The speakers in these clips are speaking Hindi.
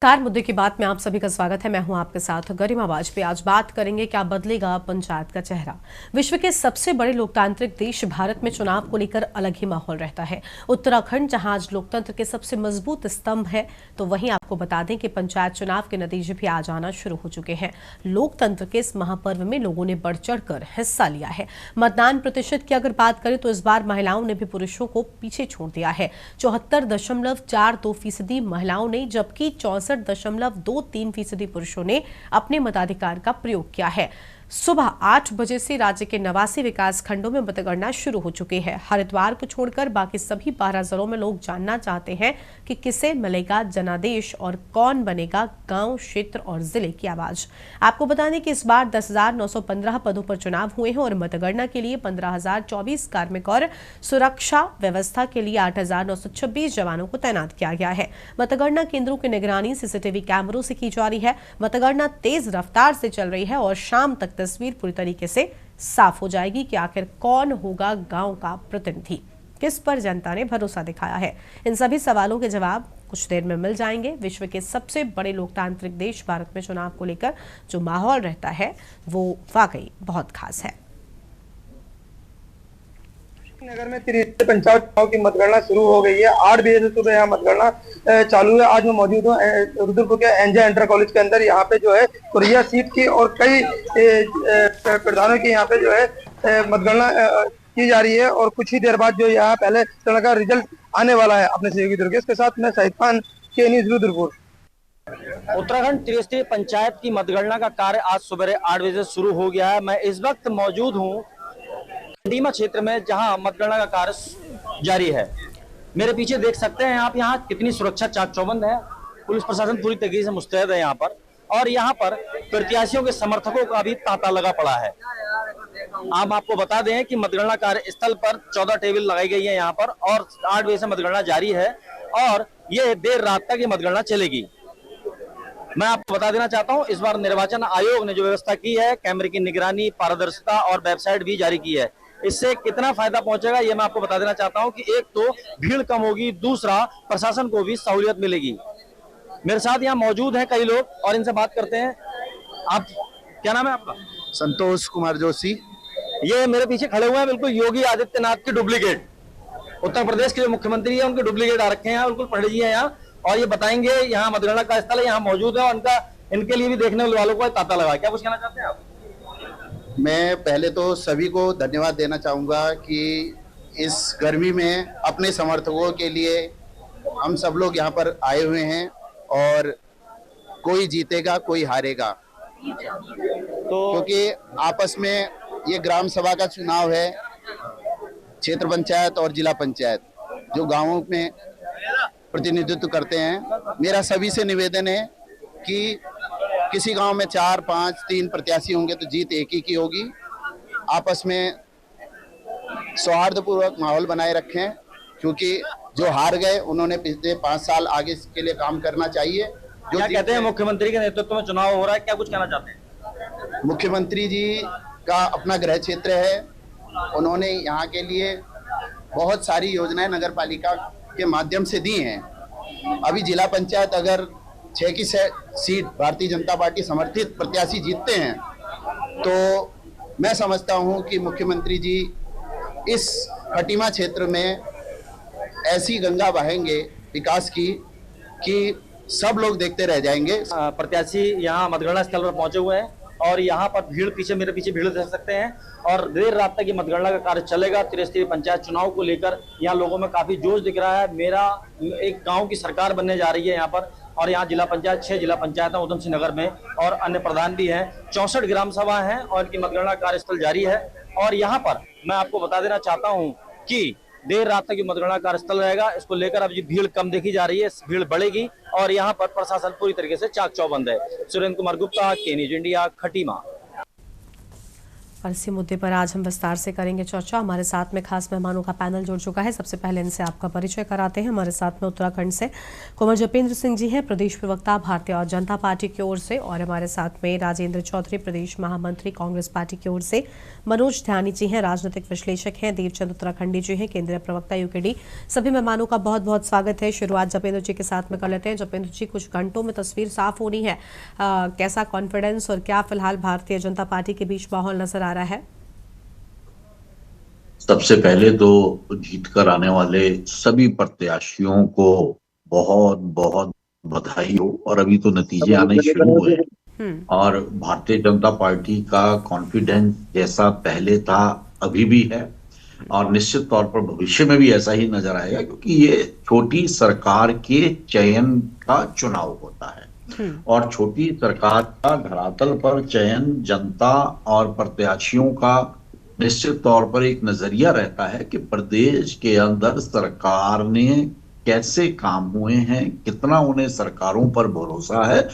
कार मुद्दे की बात में आप सभी का स्वागत है। मैं हूं आपके साथ गरिमा वाजपेयी। आज बात करेंगे क्या बदलेगा पंचायत का चेहरा। विश्व के सबसे बड़े लोकतांत्रिक देश भारत में चुनाव को लेकर अलग ही माहौल रहता है। उत्तराखंड जहां आज लोकतंत्र के सबसे मजबूत स्तंभ है, तो वहीं आपको बता दें कि पंचायत चुनाव के नतीजे भी आज आना शुरू हो चुके हैं। लोकतंत्र के इस महापर्व में लोगों ने बढ़ चढ़कर हिस्सा लिया है। मतदान प्रतिशत की अगर बात करें तो इस बार महिलाओं ने भी पुरुषों को पीछे छोड़ दिया है। 74.42% महिलाओं ने, जबकि 64.23% पुरुषों ने अपने मताधिकार का प्रयोग किया है। सुबह 8 बजे से राज्य के 89 विकास खंडों में मतगणना शुरू हो चुकी है। हरिद्वार को छोड़कर बाकी सभी 12 जिलों में लोग जानना चाहते हैं कि किसे मिलेगा जनादेश और कौन बनेगा गांव, क्षेत्र और जिले की आवाज। आपको बता दें कि इस बार 10,915 पदों पर चुनाव हुए हैं और मतगणना के लिए 15,024 कार्मिक और सुरक्षा व्यवस्था के लिए 8,926 जवानों को तैनात किया गया है। मतगणना केंद्रों की निगरानी सीसीटीवी कैमरों से की जा रही है। मतगणना तेज रफ्तार से चल रही है और शाम तक तस्वीर पूरी तरीके से साफ हो जाएगी कि आखिर कौन होगा गांव का प्रतिनिधि, किस पर जनता ने भरोसा दिखाया है। इन सभी सवालों के जवाब कुछ देर में मिल जाएंगे। विश्व के सबसे बड़े लोकतांत्रिक देश भारत में चुनाव को लेकर जो माहौल रहता है वो वाकई बहुत खास है। नगर में 63 पंचायत चुनाव की मतगणना शुरू हो गई है। 8 बजे से सुबह यहाँ मतगणना चालू है। आज मैं मौजूद हूँ रुद्रपुर के एनजे इंटर कॉलेज के अंदर। यहाँ पे जो है कोरिया सीट की और कई प्रधानों की यहाँ पे जो है मतगणना की जा रही है और कुछ ही देर बाद जो यहाँ पहले चरण का रिजल्ट आने वाला है अपने सहयोगी दुर्ग। इसके साथ मैं शाहिद खान, के न्यूज़ रुद्रपुर। उत्तराखंड त्रिस्तरीय पंचायत की मतगणना का कार्य आज सुबह 8 बजे से शुरू हो गया है। मैं इस वक्त मौजूद हूँ खंडीमा क्षेत्र में, जहां मतगणना का कार्य जारी है। मेरे पीछे देख सकते हैं आप यहाँ कितनी सुरक्षा चाक चौबंद है। पुलिस प्रशासन पूरी तरीके से मुस्तैद है यहाँ पर, और यहाँ पर प्रत्याशियों के समर्थकों का भी तांता लगा पड़ा है। हम आपको बता दें कि मतगणना कार्य स्थल पर 14 टेबल लगाई गई है यहाँ पर, और 8 बजे से मतगणना जारी है और ये देर रात तक ये मतगणना चलेगी। मैं आपको बता देना चाहता हूं, इस बार निर्वाचन आयोग ने जो व्यवस्था की है, कैमरे की निगरानी, पारदर्शिता और वेबसाइट भी जारी की है। इससे कितना फायदा पहुंचेगा ये मैं आपको बता देना चाहता हूं कि एक तो भीड़ कम होगी, दूसरा प्रशासन को भी सहूलियत मिलेगी। मेरे साथ यहाँ मौजूद हैं कई लोग और इनसे बात करते हैं। आप, क्या नाम है आपका? संतोष कुमार जोशी। ये मेरे पीछे खड़े हुए हैं बिल्कुल योगी आदित्यनाथ के डुप्लीकेट। उत्तर प्रदेश के जो मुख्यमंत्री है उनके डुप्लीकेट आ रखे हैं, बिल्कुल पंडित जी है यहाँ, और ये बताएंगे यहाँ मतगणना का स्थल है, यहाँ मौजूद है, और इनके लिए भी देखने वालों को तांता लगा। क्या कुछ कहना चाहते हैं आप? मैं पहले तो सभी को धन्यवाद देना चाहूँगा कि इस गर्मी में अपने समर्थकों के लिए हम सब लोग यहाँ पर आए हुए हैं, और कोई जीतेगा कोई हारेगा। तो क्योंकि आपस में ये ग्राम सभा का चुनाव है, क्षेत्र पंचायत और जिला पंचायत जो गांवों में प्रतिनिधित्व करते हैं। मेरा सभी से निवेदन है कि किसी गांव में 4, 5, 3 प्रत्याशी होंगे तो जीत एक ही की होगी। आपस में सौहार्दपूर्वक माहौल बनाए रखें, क्योंकि जो हार गए उन्होंने पिछले 5 साल आगे के लिए काम करना चाहिए। जो क्या कहते हैं, मुख्यमंत्री के नेतृत्व में चुनाव हो रहा है, क्या कुछ कहना चाहते हैं? मुख्यमंत्री जी का अपना गृह क्षेत्र है, उन्होंने यहाँ के लिए बहुत सारी योजनाएं नगर पालिका के माध्यम से दी हैं। अभी जिला पंचायत अगर 6 की सीट भारतीय जनता पार्टी समर्थित प्रत्याशी जीतते हैं तो मैं समझता हूं कि मुख्यमंत्री जी इस खटीमा क्षेत्र में ऐसी गंगा बहाएंगे विकास की कि सब लोग देखते रह जाएंगे। प्रत्याशी यहाँ मतगणना स्थल पर पहुंचे हुए हैं और यहाँ पर भीड़, मेरे पीछे भीड़ देख सकते हैं, और देर रात तक ये मतगणना का कार्य चलेगा। त्रिस्तरीय पंचायत चुनाव को लेकर यहाँ लोगों में काफी जोश दिख रहा है। मेरा एक गांव की सरकार बनने जा रही है यहाँ पर, और यहाँ जिला पंचायत 6 जिला पंचायत है उधम सिंह नगर में, और अन्य प्रधान भी हैं। 64 ग्राम सभा हैं और इनकी मतगणना कार्यस्थल जारी है। और यहाँ पर मैं आपको बता देना चाहता हूँ कि देर रात तक मतगणना कार्यस्थल रहेगा। इसको लेकर अब ये भीड़ कम देखी जा रही है, भीड़ बढ़ेगी, और यहाँ पर प्रशासन पूरी तरीके से चाक चौबंद है। सुरेंद्र कुमार गुप्ता, के न्यूज़ इंडिया, खटीमा। और इसी मुद्दे पर आज हम विस्तार से करेंगे चर्चा। हमारे साथ में खास मेहमानों का पैनल जुड़ चुका है। सबसे पहले इनसे आपका परिचय कराते हैं। हमारे साथ में उत्तराखंड से कुंवर जपेंद्र सिंह जी हैं, प्रदेश प्रवक्ता भारतीय और जनता पार्टी की ओर से, और हमारे साथ में राजेंद्र चौधरी, प्रदेश महामंत्री कांग्रेस पार्टी की ओर से, मनोज ध्यानी जी हैं, राजनीतिक विश्लेषक हैं, देवचंद उत्तराखंडी जी हैं, केंद्रीय प्रवक्ता यूकेडी। सभी मेहमानों का बहुत बहुत स्वागत है। शुरुआत जपेंद्र जी के साथ में कर लेते हैं। जपेंद्र जी, कुछ घंटों में तस्वीर साफ होनी है, कैसा कॉन्फिडेंस और क्या फिलहाल भारतीय जनता पार्टी के बीच माहौल नजर आ रहा है? सबसे पहले तो जीत कर आने वाले सभी प्रत्याशियों को बहुत बहुत बधाई हो। और अभी तो नतीजे आने शुरू हुए हैं और भारतीय जनता पार्टी का कॉन्फिडेंस जैसा पहले था अभी भी है और निश्चित तौर पर भविष्य में भी ऐसा ही नजर आएगा, क्योंकि ये छोटी सरकार के चयन का चुनाव होता है और छोटी सरकार का धरातल पर चयन जनता और प्रत्याशियों का निश्चित तौर पर एक नजरिया रहता है कि प्रदेश के अंदर सरकार ने कैसे काम हुए हैं, कितना उन्हें सरकारों पर भरोसा है।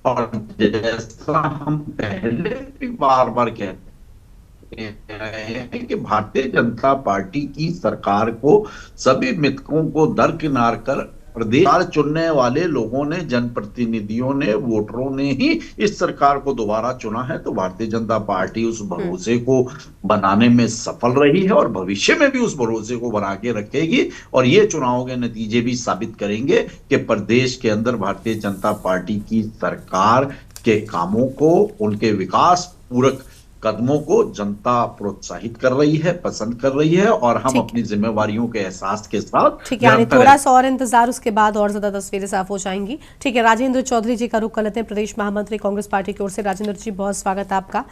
और जैसा हम पहले भी बार बार कहते हैं कि भारतीय जनता पार्टी की सरकार को सभी मिथकों को दरकिनार कर प्रदेश चुनने वाले लोगों ने, जनप्रतिनिधियों ने, वोटरों ने ही इस सरकार को दोबारा चुना है। तो भारतीय जनता पार्टी उस भरोसे को बनाने में सफल रही है और भविष्य में भी उस भरोसे को बना के रखेगी। और ये चुनावों के नतीजे भी साबित करेंगे कि प्रदेश के अंदर भारतीय जनता पार्टी की सरकार के कामों को, उनके विकास पूरक कदमों को जनता प्रोत्साहित कर रही है, पसंद कर रही है और हम अपनी जिम्मेवारियों के एहसास के साथ ठीक है, यानी थोड़ा सा और इंतजार, उसके बाद और ज्यादा तस्वीरें साफ हो जाएंगी। ठीक है, राजेंद्र चौधरी जी का रुख कर लेते हैं, प्रदेश महामंत्री कांग्रेस पार्टी की ओर से। राजेंद्र जी, बहुत स्वागत है आपका।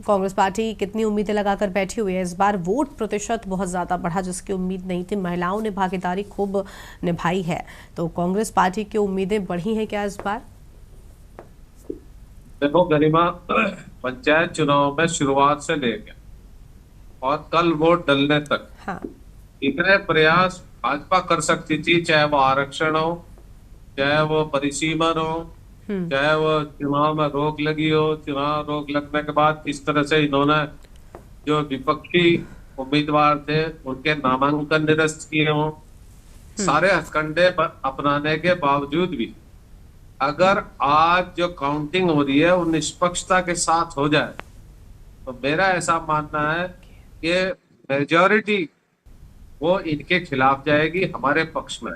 कांग्रेस पार्टी कितनी उम्मीदें लगाकर बैठी हुई है? इस बार वोट प्रतिशत बहुत ज्यादा बढ़ा, जिसकी उम्मीद नहीं थी। महिलाओं ने भागीदारी खूब निभाई है, तो कांग्रेस पार्टी की उम्मीदें बढ़ी हैं क्या इस बार? देखो गरिमा, पंचायत चुनाव में शुरुआत से लेकर और कल वोट डलने तक इतने प्रयास भाजपा कर सकती थी, चाहे वो आरक्षण हो, चाहे वो परिसीमन हो, चाहे वो चुनाव में रोक लगी हो। चुनाव रोक लगने के बाद इस तरह से इन्होंने जो विपक्षी उम्मीदवार थे उनके नामांकन निरस्त किए हों, सारे हथकंडे अपनाने के बावजूद भी अगर आज जो काउंटिंग हो रही है वो निष्पक्षता के साथ हो जाए तो मेरा ऐसा मानना है कि मेजॉरिटी वो इनके खिलाफ जाएगी, हमारे पक्ष में।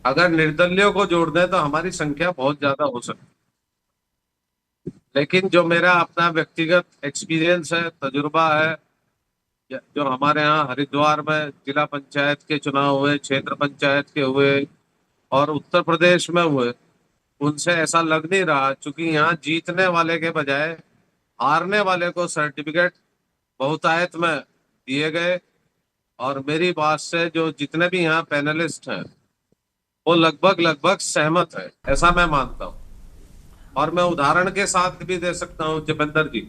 अगर निर्दलीयों को जोड़ दें तो हमारी संख्या बहुत ज्यादा हो सकती है। लेकिन जो मेरा अपना व्यक्तिगत एक्सपीरियंस है, तजुर्बा है, जो हमारे यहाँ हरिद्वार में जिला पंचायत के चुनाव हुए, क्षेत्र पंचायत के हुए और उत्तर प्रदेश में हुए, उनसे ऐसा लग नहीं रहा। चूंकि यहाँ जीतने वाले के बजाय हारने वाले को सर्टिफिकेट बहुतायत में दिए गए और मेरी बात से जो जितने भी यहाँ पैनलिस्ट हैं वो लगभग सहमत है, ऐसा मैं मानता हूँ। और मैं उदाहरण के साथ भी दे सकता हूँ जपेंद्र जी,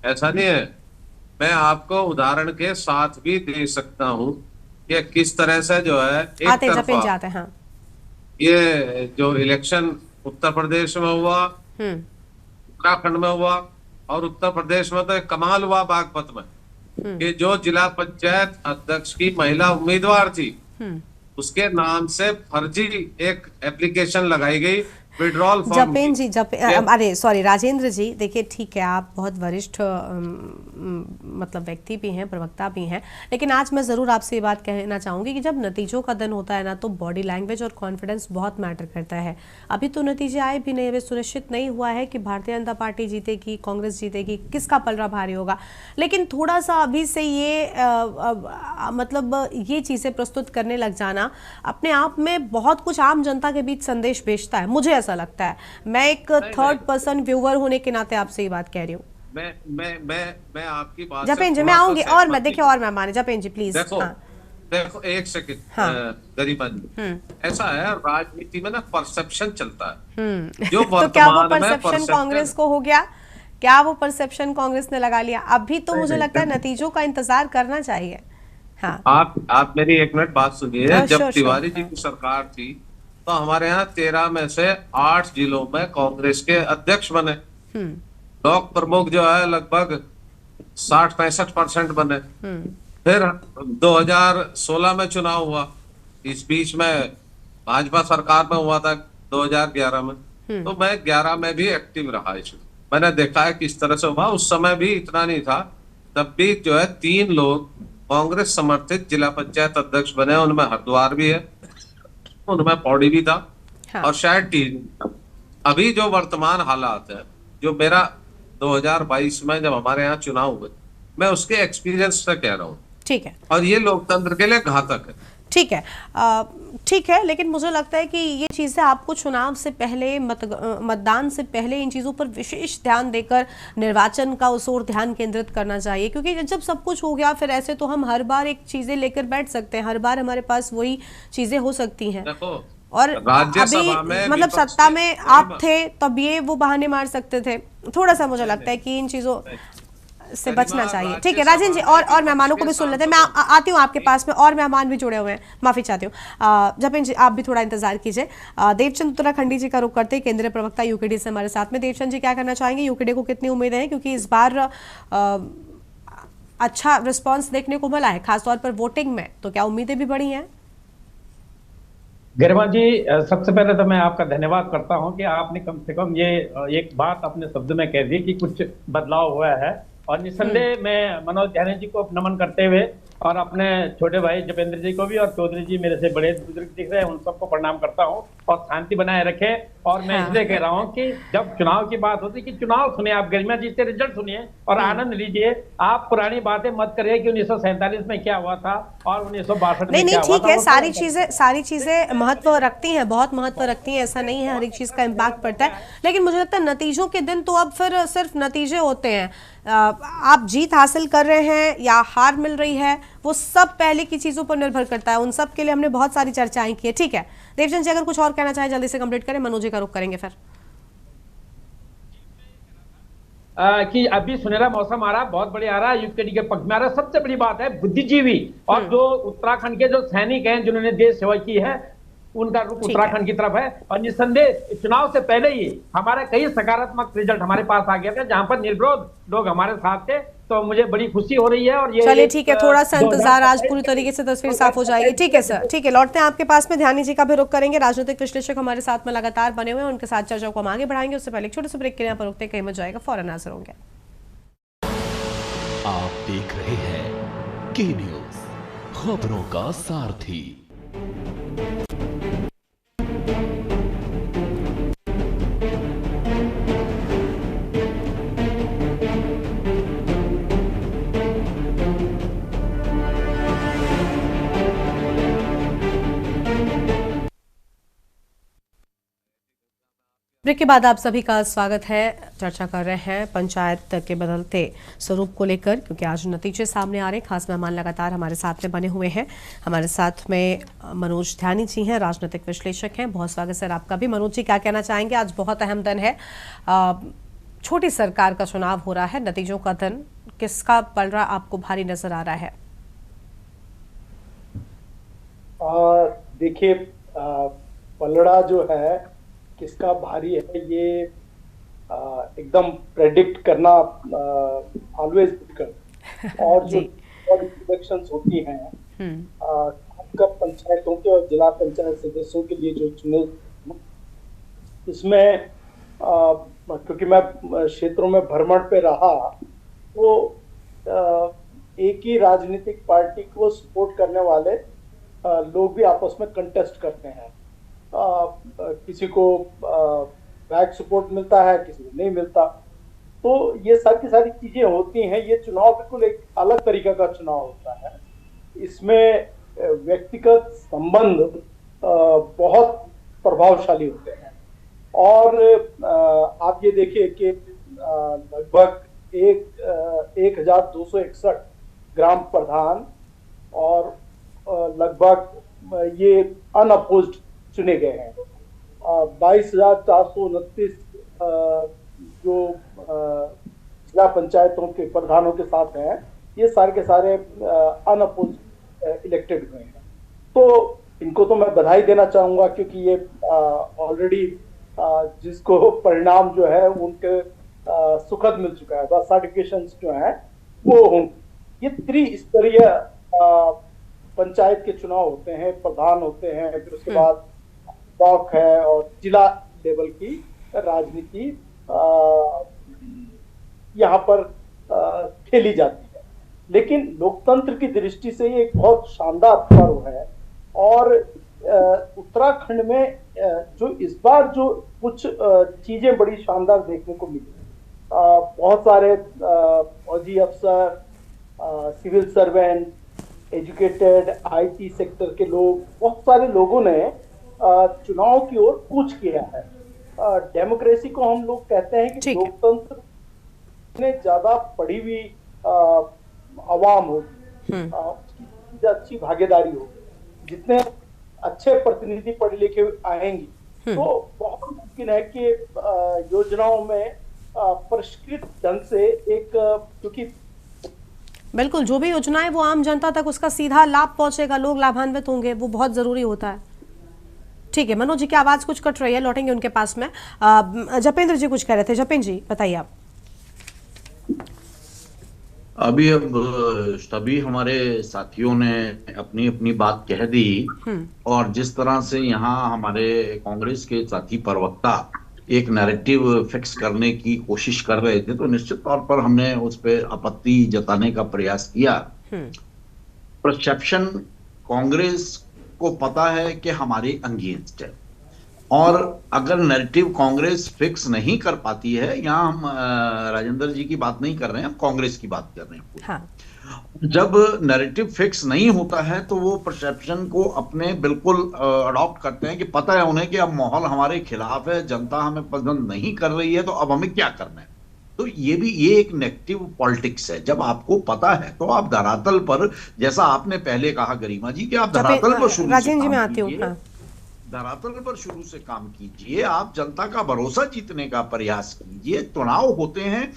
ऐसा नहीं है, मैं आपको उदाहरण के साथ भी दे सकता हूँ कि किस तरह से जो है एक तरफा ये जो इलेक्शन उत्तर प्रदेश में हुआ, उत्तराखंड में हुआ और उत्तर प्रदेश में तो एक कमाल हुआ बागपत में कि जो जिला पंचायत अध्यक्ष की महिला उम्मीदवार थी उसके नाम से फर्जी एक एप्लीकेशन लगाई गई विड्रॉल फॉर्म। जपेंद्र जी, अरे सॉरी राजेंद्र जी, देखिए ठीक है, आप बहुत वरिष्ठ मतलब व्यक्ति भी हैं, प्रवक्ता भी हैं, लेकिन आज मैं ज़रूर आपसे ये बात कहना चाहूँगी कि जब नतीजों का दिन होता है ना तो बॉडी लैंग्वेज और कॉन्फिडेंस बहुत मैटर करता है। अभी तो नतीजे आए भी नहीं, अभी सुनिश्चित नहीं हुआ है कि भारतीय जनता पार्टी जीतेगी, कांग्रेस जीतेगी, किसका पलड़ा भारी होगा। लेकिन थोड़ा सा अभी से ये मतलब ये चीज़ें प्रस्तुत करने लग जाना अपने आप में बहुत कुछ आम जनता के बीच संदेश भेजता है, मुझे ऐसा लगता है। मैं एक थर्ड पर्सन व्यूअर होने के नाते आपसे ये बात कह रही हूँ। मैं आपकी बात जपेंद्र जी, मैं आऊंगी और मैं देखिए और मैं माने जपेंद्र जी प्लीज। देखो एक सेकंड गरिमा जी, ऐसा है राजनीति में ना परसेप्शन चलता है जो तो क्या वो परसेप्शन कांग्रेस को हो गया? क्या वो परसेप्शन कांग्रेस ने लगा लिया? अभी तो मुझे लगता है नतीजों का इंतजार करना चाहिए। हाँ, आप मेरी एक मिनट बात सुनिए। जब तिवारी जी की सरकार थी तो हमारे यहाँ 13 में से 8 जिलों में कांग्रेस के अध्यक्ष बने। ब्लॉक प्रमुख जो है लगभग 60-65% बने। फिर 2016 में चुनाव हुआ, इस बीच में भाजपा सरकार में हुआ था 2011 में, तो मैं 11 में भी एक्टिव रहा इसमें। मैंने देखा है किस तरह से हुआ। उस समय भी इतना नहीं था, तब भी जो है 3 लोग कांग्रेस समर्थित जिला पंचायत अध्यक्ष बने, उनमें हरिद्वार भी है, उनमें पौड़ी भी था, हाँ। और शायद टीम। अभी जो वर्तमान हालात है, जो मेरा 2022 में जब हमारे यहाँ चुनाव हुए, मैं उसके एक्सपीरियंस से कह रहा हूँ, ठीक है, और ये लोकतंत्र के लिए घातक है। ठीक है, ठीक है, लेकिन मुझे लगता है कि ये चीज़ें आपको चुनाव से पहले, मतदान से पहले इन चीज़ों पर विशेष ध्यान देकर निर्वाचन का उस ओर ध्यान केंद्रित करना चाहिए, क्योंकि जब सब कुछ हो गया फिर ऐसे तो हम हर बार एक चीज़ें लेकर बैठ सकते हैं, हर बार हमारे पास वही चीज़ें हो सकती हैं। देखो, और अभी मतलब सत्ता में आप थे तब ये वो बहाने मार सकते थे, थोड़ा सा मुझे लगता है कि इन चीज़ों से बचना चाहिए। ठीक है राजेंद्र जी, और मेहमानों को भी सुन लेते हैं। मैं आती हूँ आपके पास में, और मेहमान भी जुड़े हुए हैं, माफी चाहती हूँ। जतिन जी आप भी थोड़ा इंतजार कीजिए। देवचंद उत्तराखंडी जी का रुख करते हैं, केंद्रीय प्रवक्ता यूकेडी से हमारे साथ में। देवचंद जी क्या करना चाहेंगे, यूकेडी को कितनी उम्मीदें हैं, क्योंकि इस बार अच्छा रिस्पॉन्स देखने को मिला है, खासतौर पर वोटिंग में, तो क्या उम्मीदें भी बढ़ी हैं? गरिमा जी, सबसे पहले तो मैं आपका धन्यवाद करता हूं कि आपने कम से कम ये एक बात अपने शब्द में कह दी कि कुछ बदलाव हुआ है, और निस्संदेह मैं मनोज ध्यान जी को नमन करते हुए और अपने छोटे भाई जपेंद्र जी को भी, और चौधरी जी मेरे से बड़े बुजुर्ग दिख रहे हैं, उन सबको प्रणाम करता हूं, और शांति बनाए रखे। और मैं इसलिए कह रहा हूं कि जब चुनाव की बात होती है कि चुनाव सुनिए, आप गरिमा जी से रिजल्ट सुनिए और आनंद लीजिए। आप पुरानी बातें मत करिए कि 1947 में क्या हुआ था और 1962 में क्या हुआ था। ठीक है, सारी चीजें महत्व रखती हैं, बहुत महत्व रखती हैं, ऐसा नहीं है, हर एक चीज का इम्पैक्ट पड़ता है, लेकिन मुझे लगता है नतीजों के दिन तो अब फिर सिर्फ नतीजे होते हैं। आप जीत हासिल कर रहे हैं या हार मिल रही है, वो सब पहले की चीजों पर निर्भर करता है, उन सब के लिए हमने बहुत सारी चर्चाएं की है। ठीक है देवचंद जी, अगर कुछ और कहना चाहे जल्दी से कंप्लीट करें, मनोज जी का रुख करेंगे फिर। कि अभी सुनहरा मौसम आ रहा है, बहुत बढ़िया आ रहा है, यूकेडी के पक्ष में आ रहा है। सबसे बड़ी बात है बुद्धिजीवी और जो उत्तराखंड के जो सैनिक हैं जिन्होंने देश सेवा की है, उनका रुख उत्तराखंड की तरफ है। और निस्संदेह चुनाव से पहले ही हमारे कई सकारात्मक रिजल्ट हमारे पास आ गए थे, जहां पर निर्विरोध लोग हमारे साथ थे, तो मुझे बड़ी खुशी हो रही है। और ये चलिए ठीक है, थोड़ा सा इंतजार, आज पूरी तरीके से तस्वीर साफ हो जाएगी। ठीक है सर, ठीक है, लौटते हैं आपके पास में, ध्यानी जी का भी रुख करेंगे। राजनीतिक विश्लेषक हमारे साथ में लगातार बने हुए हैं, उनके साथ चर्चा को हम आगे बढ़ाएंगे। उससे पहले एक छोटे से ब्रेक के लिए यहाँ पर रुकते, कहीं मत जाएगा, फौरन हाजिर होंगे। आप देख रहे हैं के न्यूज, खबरों का सारथी। ब्रेक के बाद आप सभी का स्वागत है। चर्चा कर रहे हैं पंचायत के बदलते स्वरूप को लेकर, क्योंकि आज नतीजे सामने आ रहे हैं। खास मेहमान लगातार हमारे साथ में बने हुए हैं। हमारे साथ में मनोज ध्यानी जी हैं, राजनीतिक विश्लेषक हैं। बहुत स्वागत सर आपका भी। मनोज जी क्या कहना चाहेंगे, आज बहुत अहम दिन है, छोटी सरकार का चुनाव हो रहा है, नतीजों का दिन, किसका पलड़ा आपको भारी नजर आ रहा है? देखिए, पलड़ा जो है किसका भारी है, ये एकदम प्रेडिक्ट करना ऑलवेज डिफिकल्ट। और जो इलेक्शंस होती हैं खासकर पंचायतों के और जिला पंचायत सदस्यों के लिए जो चुने, इसमें क्योंकि मैं क्षेत्रों में भ्रमण पे रहा, तो एक ही राजनीतिक पार्टी को सपोर्ट करने वाले लोग भी आपस में कंटेस्ट करते हैं। किसी को बैक सपोर्ट मिलता है, किसी को नहीं मिलता, तो ये की सारी चीजें होती हैं। ये चुनाव बिल्कुल एक अलग तरीका का चुनाव होता है। इसमें व्यक्तिगत संबंध बहुत प्रभावशाली होते हैं। और आप ये देखिए कि लगभग 1261 ग्राम प्रधान और लगभग ये अनअपोज्ड चुने गए हैं। 22,429 जो जिला पंचायतों के प्रधानों के साथ हैं, ये सारे के सारे अनअपोज्ड इलेक्टेड हुए हैं। तो इनको तो मैं बधाई देना चाहूंगा, क्योंकि ये ऑलरेडी जिसको परिणाम जो है उनके सुखद मिल चुका है, बस सर्टिफिकेशन जो है वो होंगे। ये त्रिस्तरीय पंचायत के चुनाव होते हैं, प्रधान होते हैं, फिर उसके बाद ब्लॉक है और जिला लेवल की राजनीति यहाँ पर खेली जाती है। लेकिन लोकतंत्र की दृष्टि से ये एक बहुत शानदार पर्व है। और उत्तराखंड में जो इस बार जो कुछ चीजें बड़ी शानदार देखने को मिली, बहुत सारे फौजी अफसर, civil servant, educated, IT sector के लोग, बहुत सारे लोगों ने चुनाव की ओर कूच किया है। डेमोक्रेसी को हम लोग कहते हैं कि लोकतंत्र में ज्यादा पढ़ी हुई आवाम होगी, अच्छी भागीदारी होगी, जितने अच्छे प्रतिनिधि पढ़े लिखे आएंगे तो बहुत मुमकिन है कि योजनाओं में परिष्कृत ढंग से एक, क्योंकि बिल्कुल जो भी योजना है वो आम जनता तक उसका सीधा लाभ पहुंचेगा, लोग लाभान्वित होंगे, वो बहुत जरूरी होता है। ठीक है, मनोज जी की आवाज कुछ कट रही है, लौटेंगे उनके पास में। जपेंद्र जी कुछ कह रहे थे, जपेंद्र जी बताइए आप। अभी अब सभी हमारे साथियों ने अपनी अपनी बात कह दी, और जिस तरह से यहाँ हमारे कांग्रेस के साथी प्रवक्ता एक नैरेटिव फिक्स करने की कोशिश कर रहे थे, तो निश्चित तौर पर हमने उस पर आपत्ति जताने का प्रयास किया। परसेप्शन कांग्रेस को पता है कि हमारे अगेंस्ट है, और अगर नैरेटिव कांग्रेस फिक्स नहीं कर पाती है, यहाँ हम राजेंद्र जी की बात नहीं कर रहे हैं, हम कांग्रेस की बात कर रहे हैं। हाँ। जब नैरेटिव फिक्स नहीं होता है तो वो परसेप्शन को अपने बिल्कुल अडॉप्ट करते हैं कि पता है उन्हें कि अब माहौल हमारे खिलाफ है, जनता हमें पसंद नहीं कर रही है, तो अब हमें क्या करना है। तो ये एक नेगेटिव पॉलिटिक्स है। जब आपको पता है तो आप धरातल पर, जैसा आपने पहले कहा गरिमा जी, कि आप धरातल पर शुरू धरातल पर शुरू से काम कीजिए, आप जनता का भरोसा जीतने का प्रयास कीजिए। चुनाव होते हैं,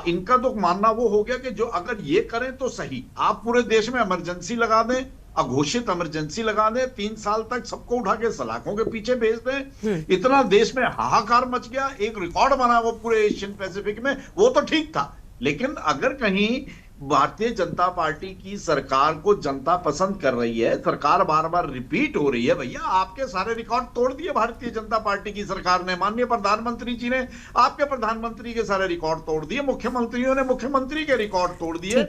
इनका तो मानना वो हो गया कि जो अगर ये करें तो सही, आप पूरे देश में इमरजेंसी लगा दें, अघोषित इमरजेंसी लगा दें, 3 साल तक सबको उठा के सलाखों के पीछे भेज दें, इतना देश में हाहाकार मच गया, एक रिकॉर्ड बना वो पूरे एशियन पैसिफिक में, वो तो ठीक था। लेकिन अगर कहीं भारतीय जनता पार्टी की सरकार को जनता पसंद कर रही है, सरकार बार बार रिपीट हो रही है, भैया आपके सारे रिकॉर्ड तोड़ दिए भारतीय जनता पार्टी की सरकार ने। माननीय प्रधानमंत्री जी ने आपके प्रधानमंत्री के सारे रिकॉर्ड तोड़ दिए, मुख्यमंत्रियों ने मुख्यमंत्री के रिकॉर्ड तोड़ दिए,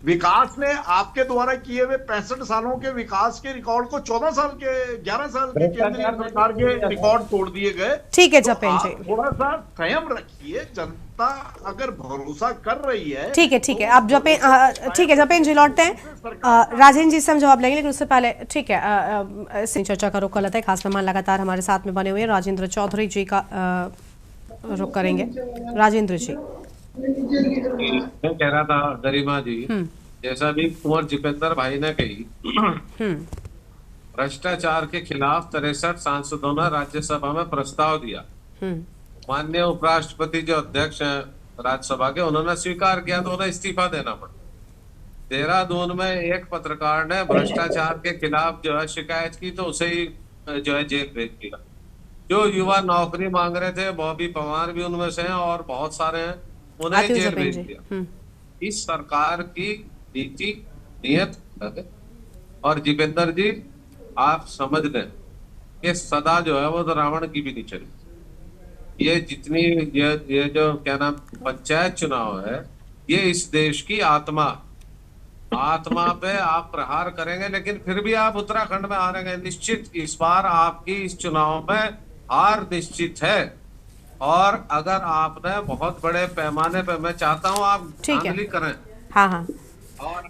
विकास ने आपके द्वारा किए हुए 65 सालों के विकास के रिकॉर्ड को 11 साल के केंद्रीय सरकार के रिकॉर्ड तोड़ दिए गए। ठीक है जपेंद्र जी, थोड़ा सा संयम रखिए, जनता अगर भरोसा कर रही है। ठीक है अब ठीक है जपेंद्र जी लौटते हैं, राजेंद्र जी से हम जवाब लेंगे, लेकिन उससे पहले ठीक है चर्चा का रुख गलत है। खास मेहमान लगातार हमारे साथ में बने हुए हैं, राजेंद्र चौधरी जी का रुख करेंगे। राजेंद्र जी, मैं कह रहा था गरिमा जी, जैसा भी कुंवर जिपेंद्र भाई ने कही, भ्रष्टाचार के खिलाफ 63 सांसदों ने राज्यसभा में प्रस्ताव दिया। माननीय उपराष्ट्रपति जो अध्यक्ष हैं राज्यसभा के, उन्होंने स्वीकार किया तो उन्हें इस्तीफा देना पड़ा। देहरादून में एक पत्रकार ने भ्रष्टाचार के खिलाफ जो है शिकायत की, तो उसे ही जो है जेल भेज दिया। जो युवा नौकरी मांग रहे थे, बॉबी पवार भी उनमें से हैं और बहुत सारे हैं, उन्हें जेल भेज दिया। इस सरकार की नीति नियत, और जितेंद्र जी आप समझ लें कि सदा जो है वो तो रावण की भी नहीं चली। ये जितनी ये जो क्या नाम पंचायत चुनाव है, ये इस देश की आत्मा पे आप प्रहार करेंगे, लेकिन फिर भी आप उत्तराखंड में हारेंगे निश्चित। इस बार आपकी इस चुनाव में हार निश्चित है, और अगर आपने बहुत बड़े पैमाने पे, मैं चाहता हूं आप धांधली करें। हाँ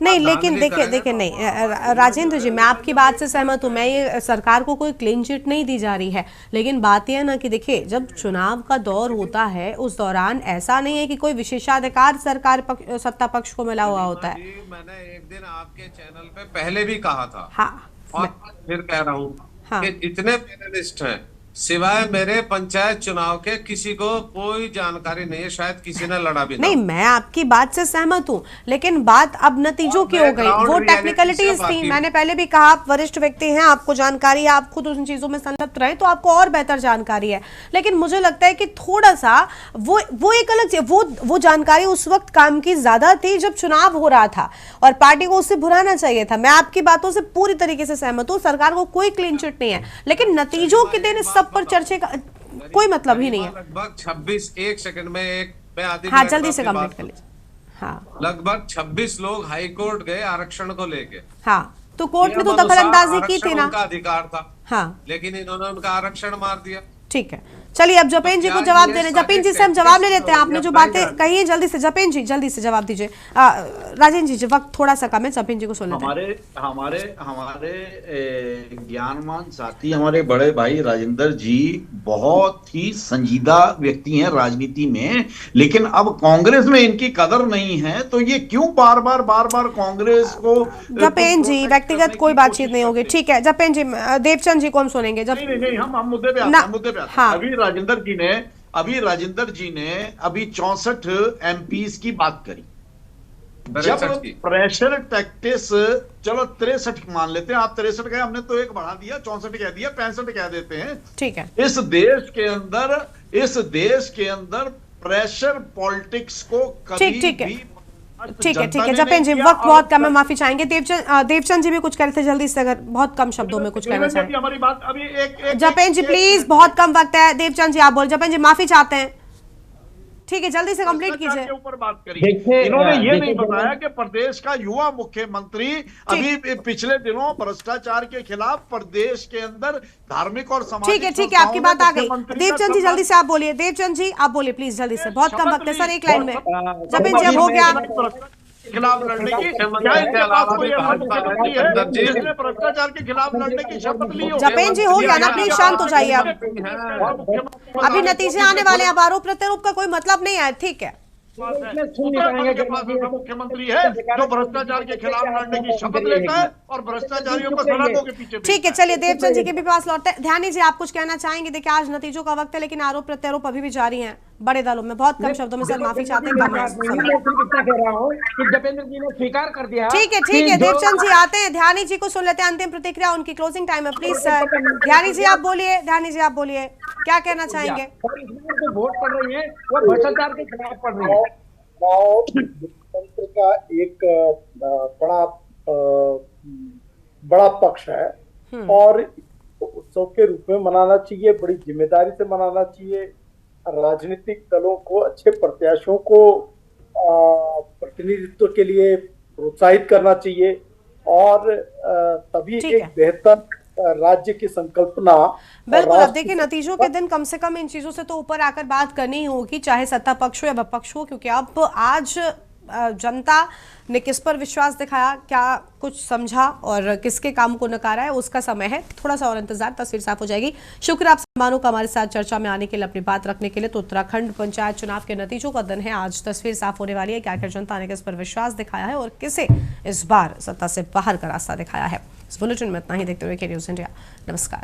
नहीं, लेकिन देखिए नहीं राजेंद्र जी, मैं आपकी बात से सहमत हूँ। मैं ये सरकार को कोई क्लीन चिट नहीं दी जा रही है, लेकिन बात यह है ना कि देखिए जब चुनाव का दौर होता है उस दौरान ऐसा नहीं है कि कोई विशेषाधिकार सरकार सत्ता पक्ष को मिला हुआ होता है। मैंने एक दिन आपके चैनल पे पहले भी कहा था, और फिर कह रहा हूँ कि जितने पैनलिस्ट हैं सिवाय मेरे पंचायत चुनाव के किसी को कोई जानकारी नहीं है, शायद किसी ने लड़ा भी नहीं। मैं आपकी बात से सहमत हूं, लेकिन बात अब नतीजों की हो गई, वो टेक्निकलिटीज थी। मैंने पहले भी कहा, आप वरिष्ठ व्यक्ति हैं, आपको जानकारी है, आप खुद उन चीजों में संलग्न रहे तो आपको और बेहतर जानकारी है। लेकिन मुझे लगता है कि थोड़ा सा वो एक अलग चीज, वो जानकारी उस वक्त काम की ज्यादा थी जब चुनाव हो रहा था, और पार्टी को उससे भुलाना चाहिए था। मैं आपकी बातों से पूरी तरीके से सहमत हूं, सरकार को कोई क्लीन चिट नहीं है, लेकिन नतीजों के दिन सब पर चर्चे का कोई मतलब ही नहीं है। लगभग 26 एक सेकंड में मैं आधी हाँ, जल्दी से कंप्लीट कर लीजिए। हाँ, लगभग 26 लोग हाई कोर्ट गए आरक्षण को लेके। हाँ, तो कोर्ट ने तो दखलंदाजी की थी ना, उनका अधिकार था। हाँ, लेकिन इन्होंने उनका आरक्षण मार दिया। ठीक है, चलिए अब जपेन जी को जवाब दे रहे हैं। जपेन जी से हम जवाब ले लेते हैं, आपने जो बातें कही है जल्दी से जपेन जी जल्दी से जवाब दीजिए। राजेंद्र जी, वक्त थोड़ा सा कम है, जपेन जी को सुन लेते हैं। हमारे ज्ञानवान साथी, हमारे बड़े भाई राजेंद्र जी बहुत ही संजीदा व्यक्ति हैं राजनीति में, लेकिन अब कांग्रेस में इनकी कदर नहीं है, तो ये क्यों बार बार कांग्रेस को। जपेन जी, व्यक्तिगत कोई बातचीत नहीं होगी, ठीक है। जपेन जी, देवचंद जी को हम सुनेंगे। नहीं, हम मुद्दे पे आते हैं, मुद्दे पे आते हैं। हाँ, अभी राजेंद्र जी ने अभी 64 एमपीज की बात करी। जब प्रेशर टैक्टिस, चलो 63 मान लेते हैं, आप 63 कहे, हमने तो एक बढ़ा दिया, 64 कह दिया, 65 कह देते हैं। ठीक है। इस देश के अंदर प्रेशर पॉलिटिक्स को कभी भी ठीक है जपेन जी, वक्त बहुत कम है, माफी चाहेंगे। देवचंद जी भी कुछ कह रहे थे, जल्दी से अगर बहुत कम शब्दों में कुछ कहना चाहें। हमारी बात अभी जपेन जी प्लीज, बहुत कम वक्त है। देवचंद जी आप बोल। जपेन जी माफी चाहते हैं, ठीक है, जल्दी से कंप्लीट कीजिए। ऊपर बात करी, इन्होंने ये नहीं बताया कि प्रदेश का युवा मुख्यमंत्री अभी पिछले दिनों भ्रष्टाचार के खिलाफ प्रदेश के अंदर धार्मिक और सामाजिक। ठीक है, आपकी बात आ गई। देवचंद जी जल्दी से आप बोलिए। देवचंद जी आप बोलिए प्लीज, जल्दी से, बहुत कम वक्त है सर, एक लाइन में। जपेन जी अब हो गया। खिलाफ लड़ने की भ्रष्टाचार के खिलाफ लड़ने की शपथ ली। जपेन जी हो गया ना, प्लीज शांत हो जाइए। अब अभी नतीजे आने वाले, अब आरोप प्रत्यारोप का कोई मतलब नहीं है, ठीक है। मुख्यमंत्री है जो भ्रष्टाचार के खिलाफ लड़ने की शपथ लेता है और भ्रष्टाचारियों को सड़कों के पीछे। ठीक है, चलिए देवचंद जी के भी पास लौटते हैं। ध्यानी जी आप कुछ कहना चाहेंगे? देखिए आज नतीजों का वक्त है, लेकिन आरोप प्रत्यारोप अभी भी जारी हैं बड़े दलों में। बहुत कम शब्दों में सर, माफी चाहते हैं। जपेंद्र जी ने स्वीकार कर दिया। ठीक है, देवचंद जी आते हैं, ध्यानी जी को सुन लेते हैं। अंतिम प्रतिक्रिया, उनकी क्लोजिंग टाइम है, प्लीज सर। ध्यानी जी आप बोलिए। ध्यानी जी आप बोलिए, क्या कहना चाहेंगे? वोट पड़ रही है वो भ्रष्टाचार के खिलाफ पड़ रही है। लोकतंत्र का एक बड़ा पक्ष है और उत्सव के रूप में मनाना चाहिए, बड़ी जिम्मेदारी से मनाना चाहिए। राजनीतिक दलों को, अच्छे प्रत्याशियों को प्रतिनिधित्व के लिए प्रोत्साहित करना चाहिए और तभी एक बेहतर राज्य की संकल्पना। बिल्कुल, अब देखिए नतीजों के दिन कम से कम इन चीजों से तो ऊपर आकर बात करनी ही होगी, चाहे सत्ता पक्ष हो या विपक्ष हो, क्योंकि अब आज जनता ने किस पर विश्वास दिखाया, क्या कुछ समझा और किसके काम को नकारा है, उसका समय है। थोड़ा सा और इंतजार, तस्वीर साफ हो जाएगी। शुक्र आप सम्मानों का हमारे साथ चर्चा में आने के लिए, अपनी बात रखने के लिए। तो उत्तराखंड पंचायत चुनाव के नतीजों का दिन है आज, तस्वीर साफ होने वाली है कि आखिर जनता ने किस पर विश्वास दिखाया है और किसे इस बार सत्ता से बाहर का रास्ता दिखाया है। इस बुलेटिन में इतना ही। देखते हुए के न्यूज़ इंडिया, नमस्कार।